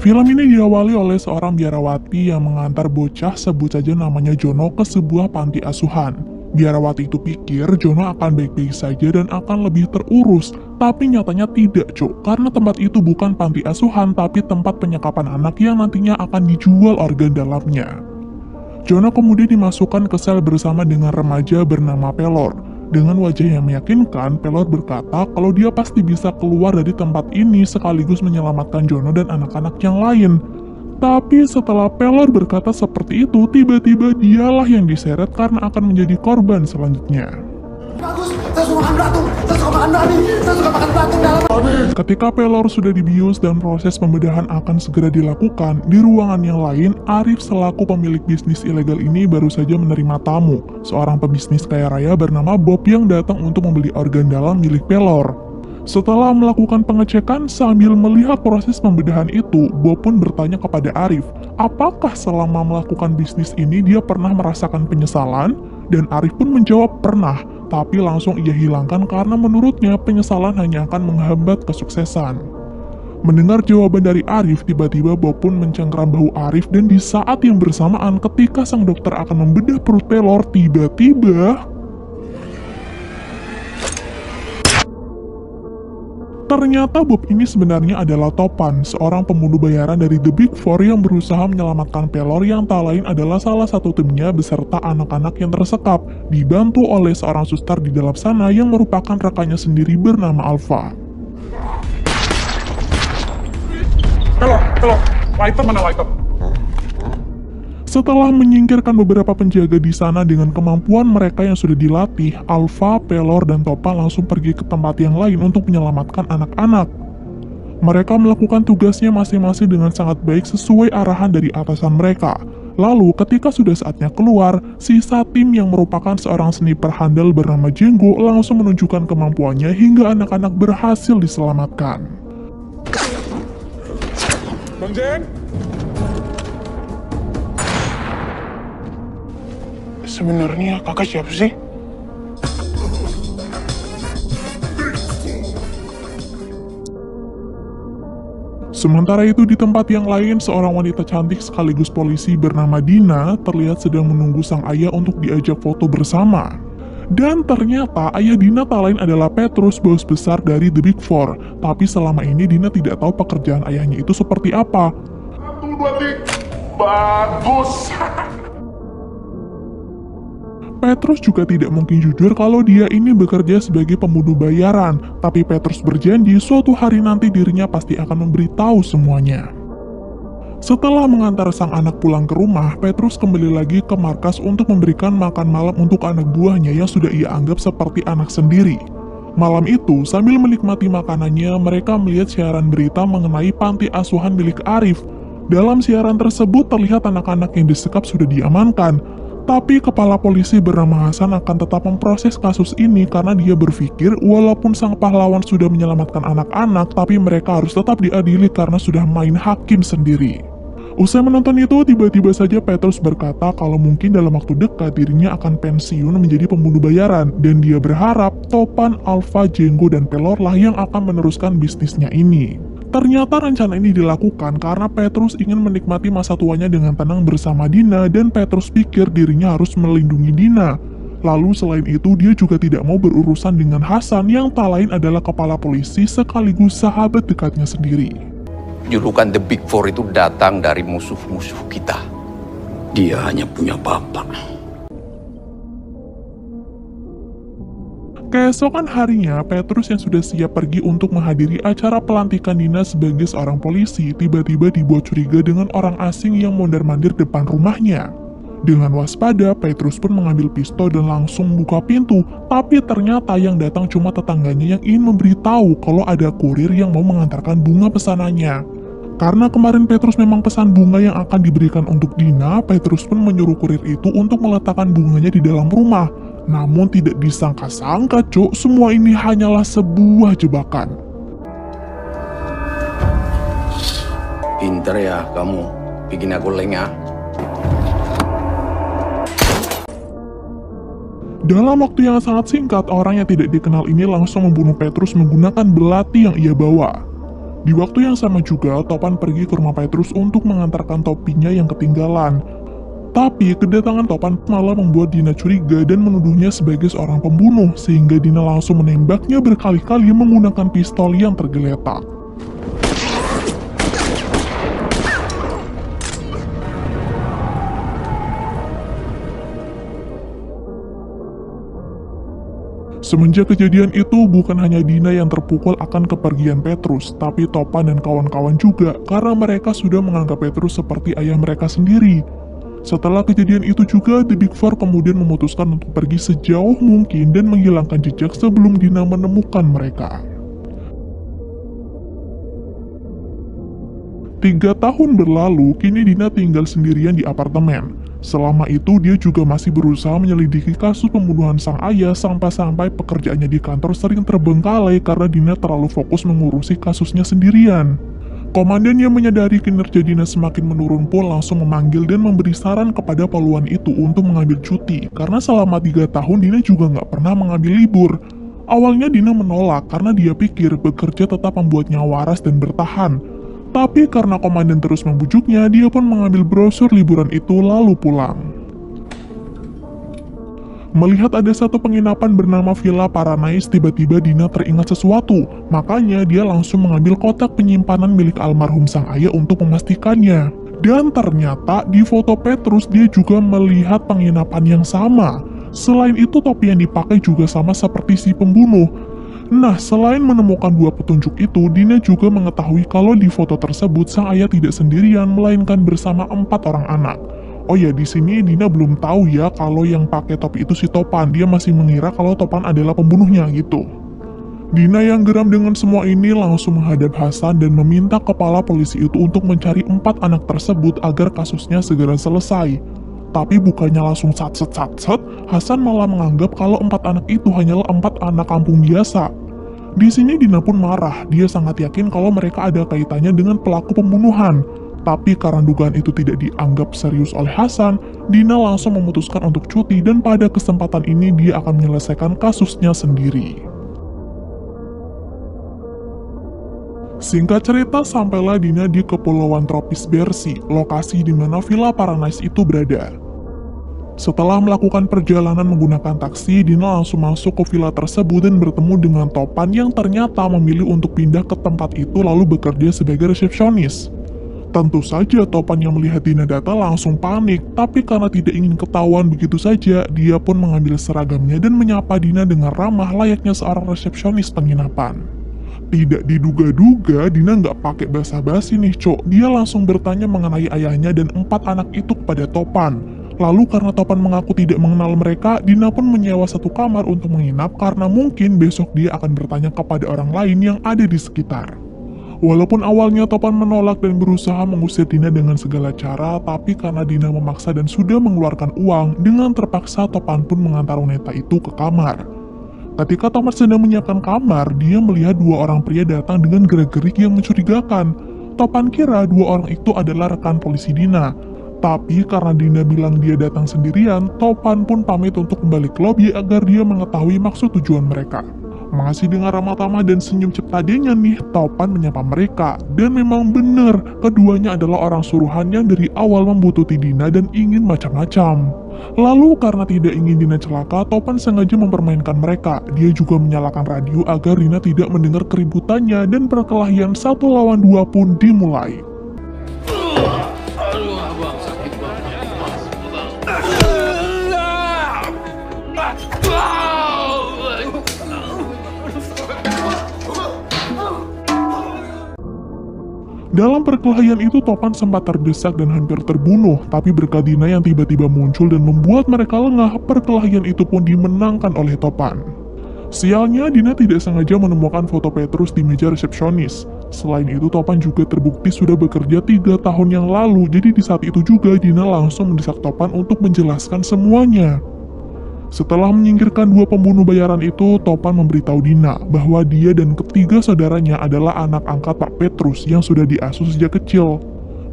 Film ini diawali oleh seorang biarawati yang mengantar bocah, sebut saja namanya Jono, ke sebuah panti asuhan. Biarawati itu pikir Jono akan baik-baik saja dan akan lebih terurus, tapi nyatanya tidak, Cuk, karena tempat itu bukan panti asuhan tapi tempat penyekapan anak yang nantinya akan dijual organ dalamnya. Jono kemudian dimasukkan ke sel bersama dengan remaja bernama Pelor. Dengan wajah yang meyakinkan, Pelor berkata kalau dia pasti bisa keluar dari tempat ini sekaligus menyelamatkan Jono dan anak-anak yang lain. Tapi setelah Pelor berkata seperti itu, tiba-tiba dialah yang diseret karena akan menjadi korban selanjutnya. Bagus, saya suka makan belatung, saya suka makan babi, saya suka makan belatung dalam. Ketika Pelor sudah dibius dan proses pembedahan akan segera dilakukan, di ruangan yang lain, Arif selaku pemilik bisnis ilegal ini baru saja menerima tamu, seorang pebisnis kaya raya bernama Bob yang datang untuk membeli organ dalam milik Pelor. Setelah melakukan pengecekan sambil melihat proses pembedahan itu, Bob pun bertanya kepada Arif, apakah selama melakukan bisnis ini dia pernah merasakan penyesalan? Dan Arif pun menjawab pernah, tapi langsung ia hilangkan karena menurutnya penyesalan hanya akan menghambat kesuksesan. Mendengar jawaban dari Arif, tiba-tiba Bob pun mencengkeram bahu Arif dan di saat yang bersamaan ketika sang dokter akan membedah perut Pelor, tiba-tiba ternyata Bob ini sebenarnya adalah Topan, seorang pembunuh bayaran dari The Big Four yang berusaha menyelamatkan Pelor yang tak lain adalah salah satu timnya beserta anak-anak yang tersekap, dibantu oleh seorang suster di dalam sana yang merupakan rekannya sendiri bernama Alpha. Pelor, lighter mana lighter? Setelah menyingkirkan beberapa penjaga di sana dengan kemampuan mereka yang sudah dilatih, Alpha, Pelor, dan Topan langsung pergi ke tempat yang lain untuk menyelamatkan anak-anak. Mereka melakukan tugasnya masing-masing dengan sangat baik sesuai arahan dari atasan mereka. Lalu, ketika sudah saatnya keluar, sisa tim yang merupakan seorang sniper handal bernama Jenggo langsung menunjukkan kemampuannya hingga anak-anak berhasil diselamatkan. Bang Jeng? Sebenarnya kakak siapa sih? Sementara itu di tempat yang lain, seorang wanita cantik sekaligus polisi bernama Dina terlihat sedang menunggu sang ayah untuk diajak foto bersama. Dan ternyata ayah Dina tak lain adalah Petrus, bos besar dari The Big Four. Tapi selama ini Dina tidak tahu pekerjaan ayahnya itu seperti apa. 1, 2, 3. Bagus. Petrus juga tidak mungkin jujur kalau dia ini bekerja sebagai pembunuh bayaran, tapi Petrus berjanji suatu hari nanti dirinya pasti akan memberitahu semuanya. Setelah mengantar sang anak pulang ke rumah, Petrus kembali lagi ke markas untuk memberikan makan malam untuk anak buahnya yang sudah ia anggap seperti anak sendiri. Malam itu, sambil menikmati makanannya, mereka melihat siaran berita mengenai panti asuhan milik Arif. Dalam siaran tersebut terlihat anak-anak yang disekap sudah diamankan. Tapi kepala polisi bernama Hasan akan tetap memproses kasus ini karena dia berpikir walaupun sang pahlawan sudah menyelamatkan anak-anak, tapi mereka harus tetap diadili karena sudah main hakim sendiri. Usai menonton itu, tiba-tiba saja Petrus berkata kalau mungkin dalam waktu dekat dirinya akan pensiun menjadi pembunuh bayaran, dan dia berharap Topan, Alpha, Jenggo, dan Pelor lah yang akan meneruskan bisnisnya ini. Ternyata rencana ini dilakukan karena Petrus ingin menikmati masa tuanya dengan tenang bersama Dina, dan Petrus pikir dirinya harus melindungi Dina. Lalu selain itu dia juga tidak mau berurusan dengan Hasan yang tak lain adalah kepala polisi sekaligus sahabat dekatnya sendiri. Julukan The Big Four itu datang dari musuh-musuh kita. Dia hanya punya bapak. Keesokan harinya, Petrus yang sudah siap pergi untuk menghadiri acara pelantikan Dina sebagai seorang polisi, tiba-tiba dibuat curiga dengan orang asing yang mondar-mandir depan rumahnya. Dengan waspada, Petrus pun mengambil pistol dan langsung membuka pintu, tapi ternyata yang datang cuma tetangganya yang ingin memberitahu kalau ada kurir yang mau mengantarkan bunga pesanannya. Karena kemarin Petrus memang pesan bunga yang akan diberikan untuk Dina, Petrus pun menyuruh kurir itu untuk meletakkan bunganya di dalam rumah. Namun tidak disangka-sangka, Cuk, semua ini hanyalah sebuah jebakan. Pinter ya kamu, bikin aku lengah. Dalam waktu yang sangat singkat, orang yang tidak dikenal ini langsung membunuh Petrus menggunakan belati yang ia bawa. Di waktu yang sama juga, Topan pergi ke rumah Petrus untuk mengantarkan topinya yang ketinggalan. Tapi kedatangan Topan malah membuat Dina curiga dan menuduhnya sebagai seorang pembunuh, sehingga Dina langsung menembaknya berkali-kali menggunakan pistol yang tergeletak. Semenjak kejadian itu, bukan hanya Dina yang terpukul akan kepergian Petrus, tapi Topan dan kawan-kawan juga, karena mereka sudah menganggap Petrus seperti ayah mereka sendiri. Setelah kejadian itu juga, The Big Four kemudian memutuskan untuk pergi sejauh mungkin dan menghilangkan jejak sebelum Dina menemukan mereka. 3 tahun berlalu, kini Dina tinggal sendirian di apartemen. Selama itu, dia juga masih berusaha menyelidiki kasus pembunuhan sang ayah sampai-sampai pekerjaannya di kantor sering terbengkalai karena Dina terlalu fokus mengurusi kasusnya sendirian. Komandan yang menyadari kinerja Dina semakin menurun pun langsung memanggil dan memberi saran kepada paluan itu untuk mengambil cuti, karena selama 3 tahun Dina juga nggak pernah mengambil libur. Awalnya Dina menolak karena dia pikir bekerja tetap membuatnya waras dan bertahan. Tapi karena komandan terus membujuknya, dia pun mengambil brosur liburan itu lalu pulang. Melihat ada satu penginapan bernama Villa Paradise, tiba-tiba Dina teringat sesuatu. Makanya dia langsung mengambil kotak penyimpanan milik almarhum sang ayah untuk memastikannya. Dan ternyata di foto Petrus dia juga melihat penginapan yang sama. Selain itu, topi yang dipakai juga sama seperti si pembunuh. Nah, selain menemukan 2 petunjuk itu, Dina juga mengetahui kalau di foto tersebut sang ayah tidak sendirian, melainkan bersama 4 orang anak. Oh ya, di sini Dina belum tahu ya kalau yang pakai topi itu si Topan. Dia masih mengira kalau Topan adalah pembunuhnya gitu. Dina yang geram dengan semua ini langsung menghadap Hasan dan meminta kepala polisi itu untuk mencari 4 anak tersebut agar kasusnya segera selesai. Tapi bukannya langsung sat-set, Hasan malah menganggap kalau 4 anak itu hanyalah 4 anak kampung biasa. Di sini Dina pun marah, dia sangat yakin kalau mereka ada kaitannya dengan pelaku pembunuhan. Tapi karena dugaan itu tidak dianggap serius oleh Hasan, Dina langsung memutuskan untuk cuti dan pada kesempatan ini dia akan menyelesaikan kasusnya sendiri. Singkat cerita, sampailah Dina di Kepulauan Tropis Bersi, lokasi di mana Villa Paradise itu berada. Setelah melakukan perjalanan menggunakan taksi, Dina langsung masuk ke villa tersebut dan bertemu dengan Topan yang ternyata memilih untuk pindah ke tempat itu lalu bekerja sebagai resepsionis. Tentu saja Topan yang melihat Dina datang langsung panik, tapi karena tidak ingin ketahuan begitu saja, dia pun mengambil seragamnya dan menyapa Dina dengan ramah layaknya seorang resepsionis penginapan. Tidak diduga-duga, Dina nggak pakai basa-basi nih cok, dia langsung bertanya mengenai ayahnya dan 4 anak itu kepada Topan. Lalu karena Topan mengaku tidak mengenal mereka, Dina pun menyewa 1 kamar untuk menginap karena mungkin besok dia akan bertanya kepada orang lain yang ada di sekitar. Walaupun awalnya Topan menolak dan berusaha mengusir Dina dengan segala cara, tapi karena Dina memaksa dan sudah mengeluarkan uang, dengan terpaksa Topan pun mengantar wanita itu ke kamar. Ketika Topan sedang menyiapkan kamar, dia melihat 2 orang pria datang dengan gerak-gerik yang mencurigakan. Topan kira 2 orang itu adalah rekan polisi Dina. Tapi karena Dina bilang dia datang sendirian, Topan pun pamit untuk kembali ke lobi agar dia mengetahui maksud tujuan mereka. Masih dengan ramah tamah dan senyum ciptadenya nih, Topan menyapa mereka. Dan memang benar, keduanya adalah orang suruhan yang dari awal membutuhkan Dina dan ingin macam-macam. Lalu karena tidak ingin Dina celaka, Topan sengaja mempermainkan mereka. Dia juga menyalakan radio agar Dina tidak mendengar keributannya dan perkelahian 1 lawan 2 pun dimulai. Dalam perkelahian itu Topan sempat terdesak dan hampir terbunuh, tapi berkat Dina yang tiba-tiba muncul dan membuat mereka lengah, perkelahian itu pun dimenangkan oleh Topan. Sialnya, Dina tidak sengaja menemukan foto Petrus di meja resepsionis. Selain itu, Topan juga terbukti sudah bekerja 3 tahun yang lalu, jadi di saat itu juga Dina langsung mendesak Topan untuk menjelaskan semuanya. Setelah menyingkirkan 2 pembunuh bayaran itu, Topan memberitahu Dina bahwa dia dan ketiga saudaranya adalah anak angkat Pak Petrus yang sudah diasuh sejak kecil.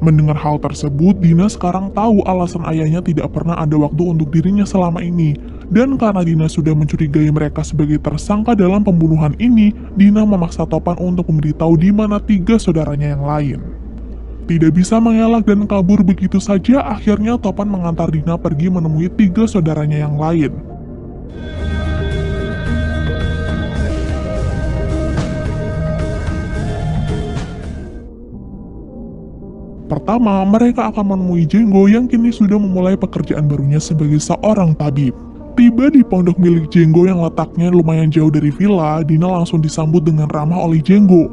Mendengar hal tersebut, Dina sekarang tahu alasan ayahnya tidak pernah ada waktu untuk dirinya selama ini. Dan karena Dina sudah mencurigai mereka sebagai tersangka dalam pembunuhan ini, Dina memaksa Topan untuk memberitahu di mana 3 saudaranya yang lain. Tidak bisa mengelak dan kabur begitu saja, akhirnya Topan mengantar Dina pergi menemui 3 saudaranya yang lain. Pertama, mereka akan menemui Jenggo yang kini sudah memulai pekerjaan barunya sebagai seorang tabib. Tiba di pondok milik Jenggo yang letaknya lumayan jauh dari villa, Dina langsung disambut dengan ramah oleh Jenggo.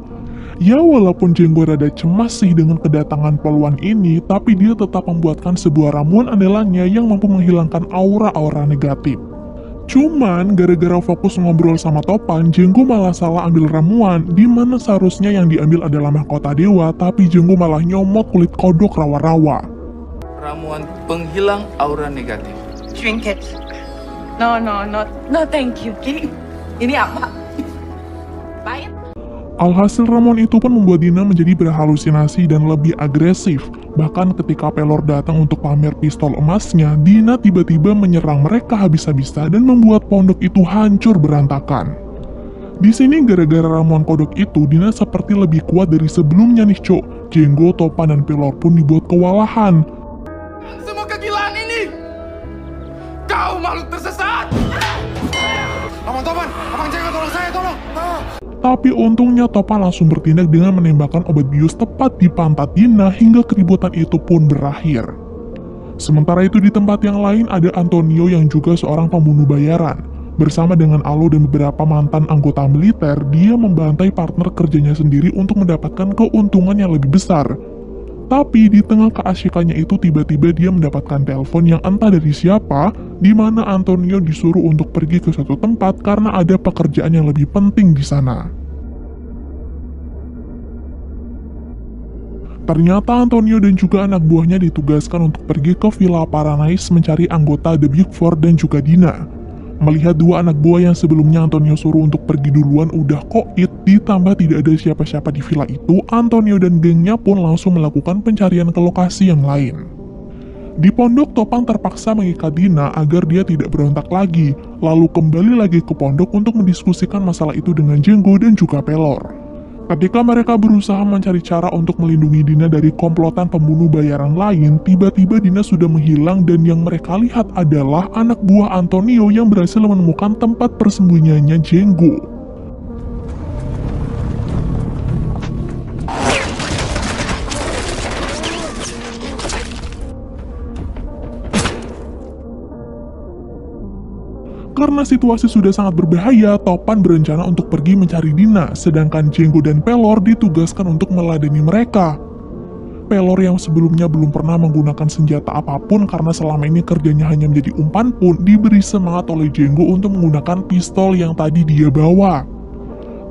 Ya, walaupun Jenggo rada cemas sih dengan kedatangan poluan ini, tapi dia tetap membuatkan sebuah ramuan andalannya yang mampu menghilangkan aura-aura negatif. Cuman, gara-gara fokus ngobrol sama Topan, Jenggo malah salah ambil ramuan, di mana seharusnya yang diambil adalah mahkota dewa, tapi Jenggo malah nyomot kulit kodok rawa-rawa. Ramuan penghilang aura negatif. Drink it. No, thank you. Ini apa? Pahit. Alhasil ramuan itu pun membuat Dina menjadi berhalusinasi dan lebih agresif. Bahkan ketika Pelor datang untuk pamer pistol emasnya, Dina tiba-tiba menyerang mereka habis-habisan dan membuat pondok itu hancur berantakan. Di sini gara-gara ramuan kodok itu, Dina seperti lebih kuat dari sebelumnya nih cok. Jenggo, Topan, dan Pelor pun dibuat kewalahan. Semua kegilaan ini! Kau makhluk tersesat! Abang Topan, Abang Jenggo tolong saya, tolong! Tapi untungnya Topan langsung bertindak dengan menembakkan obat bius tepat di pantat Dina hingga keributan itu pun berakhir. Sementara itu di tempat yang lain ada Antonio yang juga seorang pembunuh bayaran. Bersama dengan Alo dan beberapa mantan anggota militer, dia membantai partner kerjanya sendiri untuk mendapatkan keuntungan yang lebih besar. Tapi di tengah keasyikannya itu tiba-tiba dia mendapatkan telepon yang entah dari siapa, di mana Antonio disuruh untuk pergi ke suatu tempat karena ada pekerjaan yang lebih penting di sana. Ternyata Antonio dan juga anak buahnya ditugaskan untuk pergi ke Villa Paradise mencari anggota The Big Four dan juga Dina. Melihat 2 anak buah yang sebelumnya Antonio suruh untuk pergi duluan udah koit, ditambah tidak ada siapa-siapa di villa itu, Antonio dan gengnya pun langsung melakukan pencarian ke lokasi yang lain. Di pondok, Topan terpaksa mengikat Dina agar dia tidak berontak lagi, lalu kembali lagi ke pondok untuk mendiskusikan masalah itu dengan Jenggo dan juga Pelor. Ketika mereka berusaha mencari cara untuk melindungi Dina dari komplotan pembunuh bayaran lain, tiba-tiba Dina sudah menghilang dan yang mereka lihat adalah anak buah Antonio yang berhasil menemukan tempat persembunyiannya Jenggo. Karena situasi sudah sangat berbahaya, Topan berencana untuk pergi mencari Dina, sedangkan Jenggo dan Pelor ditugaskan untuk meladeni mereka. Pelor yang sebelumnya belum pernah menggunakan senjata apapun karena selama ini kerjanya hanya menjadi umpan pun diberi semangat oleh Jenggo untuk menggunakan pistol yang tadi dia bawa.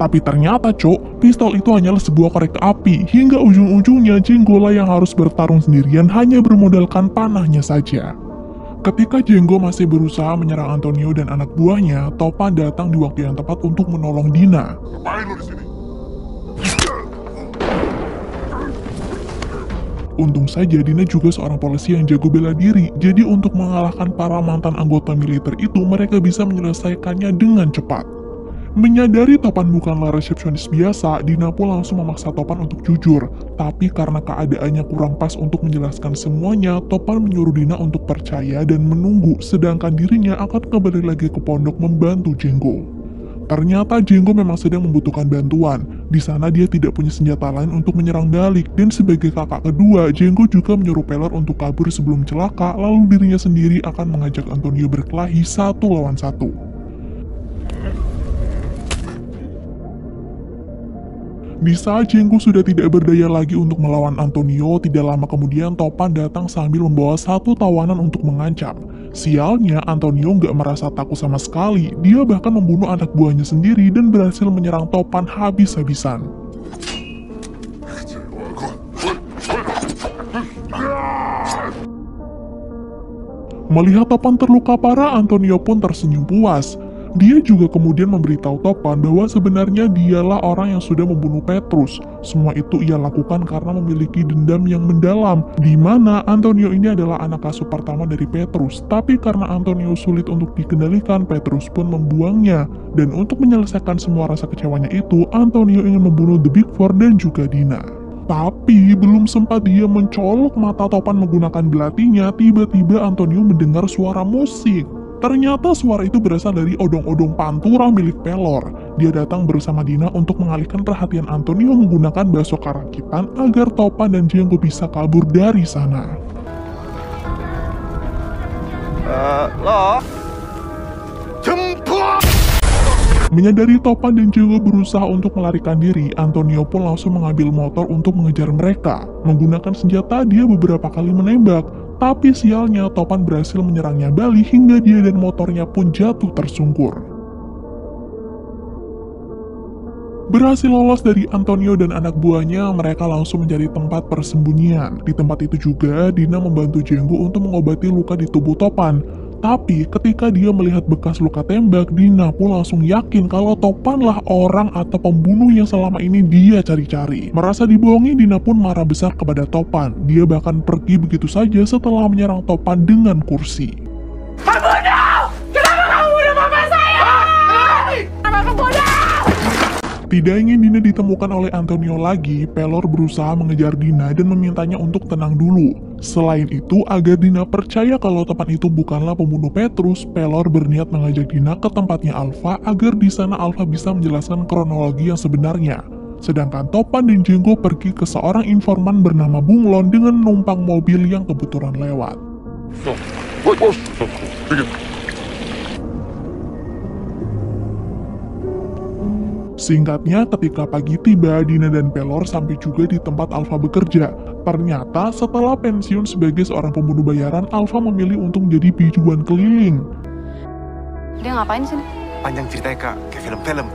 Tapi ternyata cok, pistol itu hanyalah sebuah korek api, hingga ujung-ujungnya Jenggo lah yang harus bertarung sendirian hanya bermodalkan panahnya saja. Ketika Jenggo masih berusaha menyerang Antonio dan anak buahnya, Topan datang di waktu yang tepat untuk menolong Dina. Ngapain lo di sini? Untung saja Dina juga seorang polisi yang jago bela diri, jadi untuk mengalahkan para mantan anggota militer itu mereka bisa menyelesaikannya dengan cepat. Menyadari Topan bukanlah resepsionis biasa, Dina pun langsung memaksa Topan untuk jujur. Tapi karena keadaannya kurang pas untuk menjelaskan semuanya, Topan menyuruh Dina untuk percaya dan menunggu, sedangkan dirinya akan kembali lagi ke pondok membantu Jenggo. Ternyata Jenggo memang sedang membutuhkan bantuan. Di sana dia tidak punya senjata lain untuk menyerang balik, dan sebagai kakak kedua, Jenggo juga menyuruh Pelor untuk kabur sebelum celaka, lalu dirinya sendiri akan mengajak Antonio berkelahi 1 lawan 1. Di saat Jenggo sudah tidak berdaya lagi untuk melawan Antonio, tidak lama kemudian Topan datang sambil membawa 1 tawanan untuk mengancam. Sialnya, Antonio nggak merasa takut sama sekali, dia bahkan membunuh anak buahnya sendiri dan berhasil menyerang Topan habis-habisan. Melihat Topan terluka parah, Antonio pun tersenyum puas. Dia juga kemudian memberitahu Topan bahwa sebenarnya dialah orang yang sudah membunuh Petrus. Semua itu ia lakukan karena memiliki dendam yang mendalam, di mana Antonio ini adalah anak asuh pertama dari Petrus. Tapi karena Antonio sulit untuk dikendalikan, Petrus pun membuangnya. Dan untuk menyelesaikan semua rasa kecewanya itu, Antonio ingin membunuh The Big Four dan juga Dina. Tapi belum sempat dia mencolok mata Topan menggunakan belatinya, tiba-tiba Antonio mendengar suara musik. Ternyata suara itu berasal dari odong-odong pantura milik Pelor. Dia datang bersama Dina untuk mengalihkan perhatian Antonio menggunakan bakso karakitan agar Topan dan Django bisa kabur dari sana. Menyadari Topan dan Django berusaha untuk melarikan diri, Antonio pun langsung mengambil motor untuk mengejar mereka. Menggunakan senjata, dia beberapa kali menembak. Tapi sialnya, Topan berhasil menyerangnya balik hingga dia dan motornya pun jatuh tersungkur. Berhasil lolos dari Antonio dan anak buahnya, mereka langsung mencari tempat persembunyian. Di tempat itu juga, Dina membantu Django untuk mengobati luka di tubuh Topan. Tapi ketika dia melihat bekas luka tembak, Dina pun langsung yakin kalau Topanlah orang atau pembunuh yang selama ini dia cari-cari. Merasa dibohongi, Dina pun marah besar kepada Topan. Dia bahkan pergi begitu saja setelah menyerang Topan dengan kursi. Pembunuh! Kenapa kamu bunuh mama saya? Kenapa kamu bunuh? Tidak ingin Dina ditemukan oleh Antonio lagi, Pelor berusaha mengejar Dina dan memintanya untuk tenang dulu. Selain itu, agar Dina percaya kalau Topan itu bukanlah pembunuh Petrus, Pelor berniat mengajak Dina ke tempatnya Alpha agar di sana Alpha bisa menjelaskan kronologi yang sebenarnya. Sedangkan Topan dan Django pergi ke seorang informan bernama Bunglon dengan menumpang mobil yang kebetulan lewat. Singkatnya, ketika pagi tiba, Dina dan Pelor sampai juga di tempat Alpha bekerja. Ternyata, setelah pensiun sebagai seorang pembunuh bayaran, Alpha memilih untuk menjadi bijuan keliling. Dia ngapain sini? Panjang ceritanya kak, kayak film-film.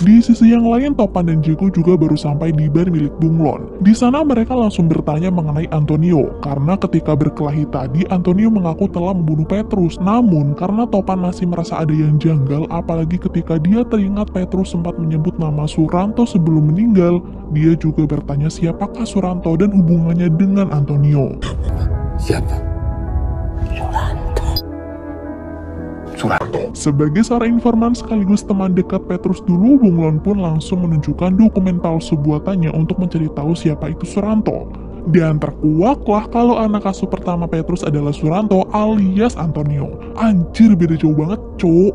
Di sisi yang lain, Topan dan Django juga baru sampai di bar milik Bunglon. Di sana mereka langsung bertanya mengenai Antonio, karena ketika berkelahi tadi, Antonio mengaku telah membunuh Petrus. Namun, karena Topan masih merasa ada yang janggal, apalagi ketika dia teringat Petrus sempat menyebut nama Suranto sebelum meninggal, dia juga bertanya siapakah Suranto dan hubungannya dengan Antonio. Siapa? Sebagai seorang informan sekaligus teman dekat Petrus dulu, Bunglon pun langsung menunjukkan dokumen palsu buatannya untuk mencari tahu siapa itu Suranto. Dan terkuaklah kalau anak asuh pertama Petrus adalah Suranto alias Antonio. Anjir, beda jauh banget, cuk.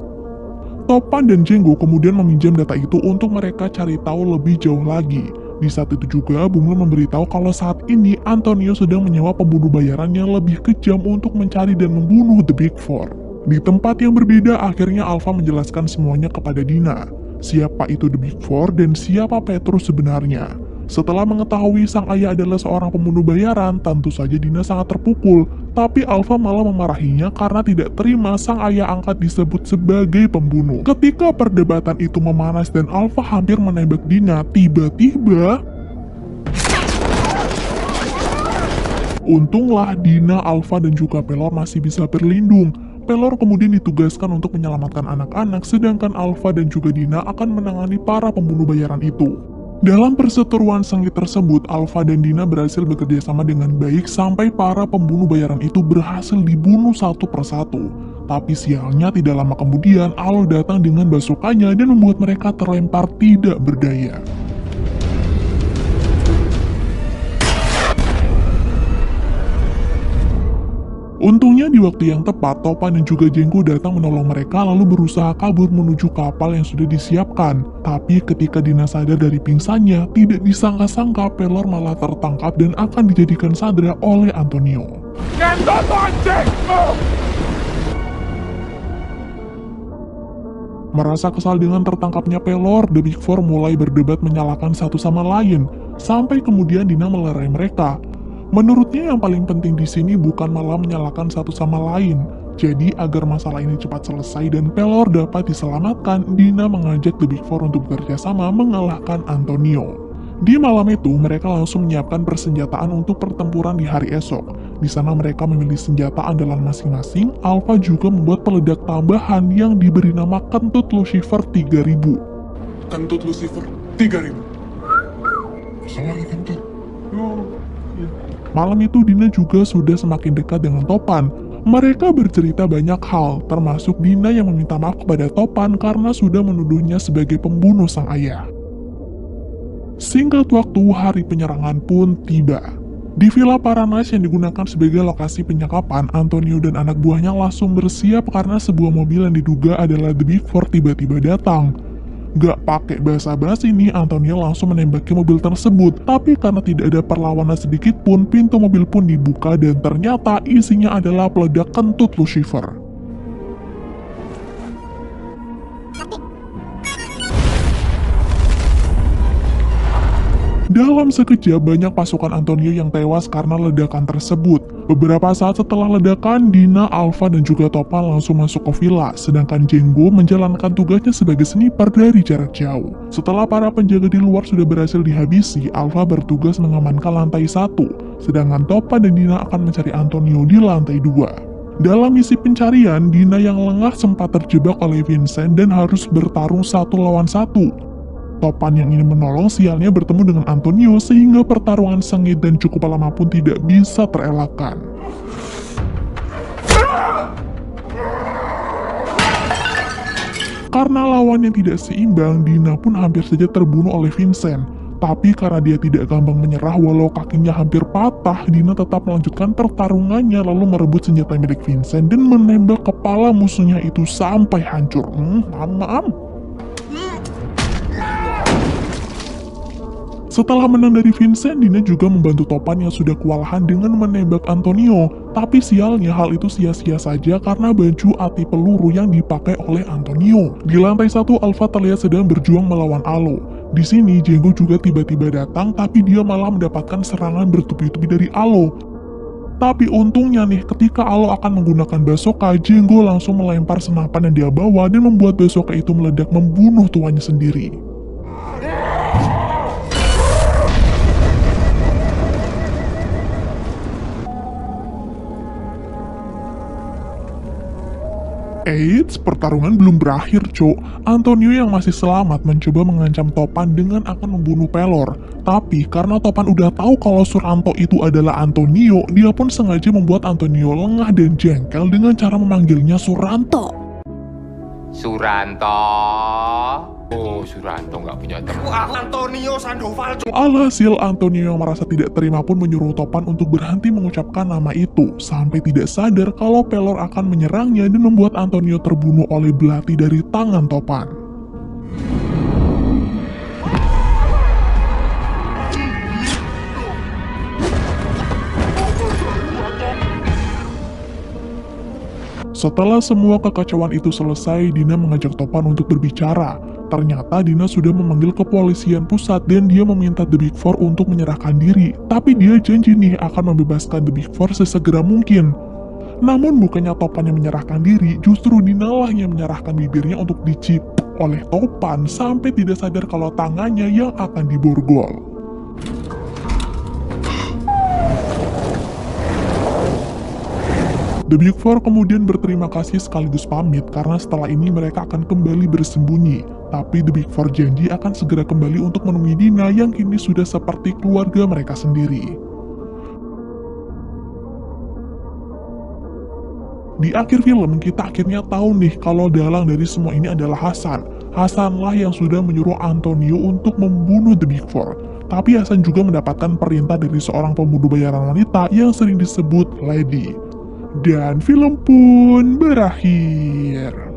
Topan dan Django kemudian meminjam data itu untuk mereka cari tahu lebih jauh lagi. Di saat itu juga, Bunglon memberitahu kalau saat ini Antonio sedang menyewa pembunuh bayaran yang lebih kejam untuk mencari dan membunuh The Big Four. Di tempat yang berbeda, akhirnya Alpha menjelaskan semuanya kepada Dina. Siapa itu The Big Four dan siapa Petrus sebenarnya. Setelah mengetahui sang ayah adalah seorang pembunuh bayaran, tentu saja Dina sangat terpukul. Tapi Alpha malah memarahinya karena tidak terima sang ayah angkat disebut sebagai pembunuh. Ketika perdebatan itu memanas dan Alpha hampir menembak Dina, tiba-tiba... Untunglah Dina, Alpha, dan juga Pelor masih bisa berlindung. Pelor kemudian ditugaskan untuk menyelamatkan anak-anak, sedangkan Alpha dan juga Dina akan menangani para pembunuh bayaran itu. Dalam perseteruan sengit tersebut, Alpha dan Dina berhasil bekerja sama dengan baik sampai para pembunuh bayaran itu berhasil dibunuh satu persatu. Tapi sialnya tidak lama kemudian, Al datang dengan bazooka-nya dan membuat mereka terlempar tidak berdaya. Untungnya di waktu yang tepat, Topan dan juga Django datang menolong mereka lalu berusaha kabur menuju kapal yang sudah disiapkan. Tapi ketika Dina sadar dari pingsannya, tidak disangka-sangka Pelor malah tertangkap dan akan dijadikan sandera oleh Antonio. Merasa kesal dengan tertangkapnya Pelor, The Big Four mulai berdebat menyalahkan satu sama lain, sampai kemudian Dina melerai mereka. Menurutnya yang paling penting di sini bukan malah menyalahkan satu sama lain. Jadi agar masalah ini cepat selesai dan Pelor dapat diselamatkan, Dina mengajak The Big Four untuk bekerja sama mengalahkan Antonio. Di malam itu, mereka langsung menyiapkan persenjataan untuk pertempuran di hari esok. Di sana mereka memilih senjata andalan masing-masing. Alpha juga membuat peledak tambahan yang diberi nama Kentut Lucifer 3000. Kentut Lucifer 3000. Sama lagi kentut. Malam itu Dina juga sudah semakin dekat dengan Topan. Mereka bercerita banyak hal, termasuk Dina yang meminta maaf kepada Topan karena sudah menuduhnya sebagai pembunuh sang ayah. Singkat waktu, hari penyerangan pun tiba. Di Villa Paradise yang digunakan sebagai lokasi penyekapan, Antonio dan anak buahnya langsung bersiap karena sebuah mobil yang diduga adalah The Big Four tiba-tiba datang. Gak pakai basa-basi nih, Antonio langsung menembaki mobil tersebut. Tapi karena tidak ada perlawanan sedikit pun, pintu mobil pun dibuka dan ternyata isinya adalah peledak Kentut Lucifer. Dalam sekejap, banyak pasukan Antonio yang tewas karena ledakan tersebut. Beberapa saat setelah ledakan, Dina, Alpha, dan juga Topan langsung masuk ke villa, sedangkan Django menjalankan tugasnya sebagai sniper dari jarak jauh. Setelah para penjaga di luar sudah berhasil dihabisi, Alpha bertugas mengamankan lantai 1, sedangkan Topan dan Dina akan mencari Antonio di lantai 2. Dalam misi pencarian, Dina yang lengah sempat terjebak oleh Vincent dan harus bertarung 1 lawan 1. Topan yang ingin menolong sialnya bertemu dengan Antonio sehingga pertarungan sengit dan cukup lama pun tidak bisa terelakkan. Karena lawannya tidak seimbang, Dina pun hampir saja terbunuh oleh Vincent. Tapi karena dia tidak gampang menyerah walau kakinya hampir patah, Dina tetap melanjutkan pertarungannya lalu merebut senjata milik Vincent dan menembak kepala musuhnya itu sampai hancur. Setelah menang dari Vincent, Dina juga membantu Topan yang sudah kewalahan dengan menembak Antonio. Tapi sialnya hal itu sia-sia saja karena baju anti peluru yang dipakai oleh Antonio. Di lantai 1, Alpha terlihat sedang berjuang melawan Alo. Di sini, Django juga tiba-tiba datang, tapi dia malah mendapatkan serangan bertubi-tubi dari Alo. Tapi untungnya nih, ketika Alo akan menggunakan bazooka, Django langsung melempar senapan yang dia bawa dan membuat bazooka itu meledak membunuh tuannya sendiri. Eits, pertarungan belum berakhir, Cok. Antonio yang masih selamat mencoba mengancam Topan dengan akan membunuh Pelor. Tapi karena Topan udah tahu kalau Suranto itu adalah Antonio, dia pun sengaja membuat Antonio lengah dan jengkel dengan cara memanggilnya Suranto. Suranto. Oh, Suranto nggak punya teman. Antonio Sandoval. Alhasil, Antonio yang merasa tidak terima pun menyuruh Topan untuk berhenti mengucapkan nama itu, sampai tidak sadar kalau Pelor akan menyerangnya dan membuat Antonio terbunuh oleh belati dari tangan Topan. Setelah semua kekacauan itu selesai, Dina mengajak Topan untuk berbicara. Ternyata Dina sudah memanggil kepolisian pusat dan dia meminta The Big Four untuk menyerahkan diri. Tapi dia janji nih akan membebaskan The Big Four sesegera mungkin. Namun bukannya Topan yang menyerahkan diri, justru Dina lah yang menyerahkan bibirnya untuk dicipuk oleh Topan sampai tidak sadar kalau tangannya yang akan diborgol. The Big Four kemudian berterima kasih sekaligus pamit karena setelah ini mereka akan kembali bersembunyi. Tapi The Big Four janji akan segera kembali untuk menemui Dina yang kini sudah seperti keluarga mereka sendiri. Di akhir film, kita akhirnya tahu nih kalau dalang dari semua ini adalah Hasan. Hasanlah yang sudah menyuruh Antonio untuk membunuh The Big Four. Tapi Hasan juga mendapatkan perintah dari seorang pembunuh bayaran wanita yang sering disebut Lady. Dan film pun berakhir.